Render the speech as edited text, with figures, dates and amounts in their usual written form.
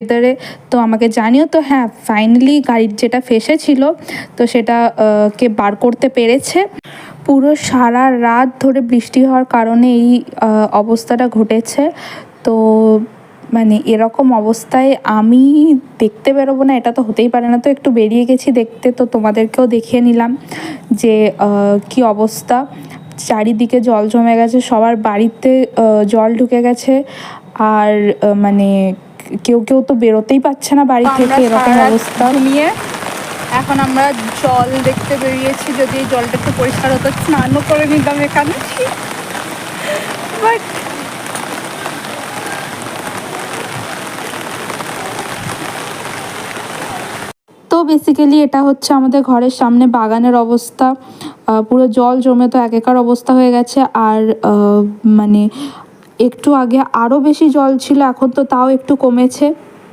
ভেতরে। তো আমাকে জানিও। তো হ্যাঁ, ফাইনালি গাড়ির যেটা ফেঁসেছিল তো সেটা কে বার করতে পেরেছে। পুরো সারা রাত ধরে বৃষ্টি হওয়ার কারণে এই অবস্থাটা ঘটেছে। তো মানে এরকম অবস্থায় আমি দেখতে বেরোবো না, এটা তো হতেই পারে না। তো একটু বেরিয়ে গেছি দেখতে, তো তোমাদেরকেও দেখিয়ে নিলাম যে কি অবস্থা। চারিদিকে জল জমে গেছে, সবার বাড়িতে জল ঢুকে গেছে। আর মানে কেউ কেউ তো বেরোতেই পারছে না বাড়ি থেকে, এরকম অবস্থা। ঘুমিয়ে এখন আমরা জল দেখতে বেরিয়েছি। যদি এই জলটা একটু পরিষ্কার হতো, স্নানও করে নিতাম এখানে। বাট তো বেসিক্যালি এটা হচ্ছে আমাদের ঘরের সামনে বাগানের অবস্থা। পুরো জল জমে তো একাকার অবস্থা হয়ে গেছে। আর মানে একটু আগে আরও বেশি জল ছিল, এখন তো তাও একটু কমেছে।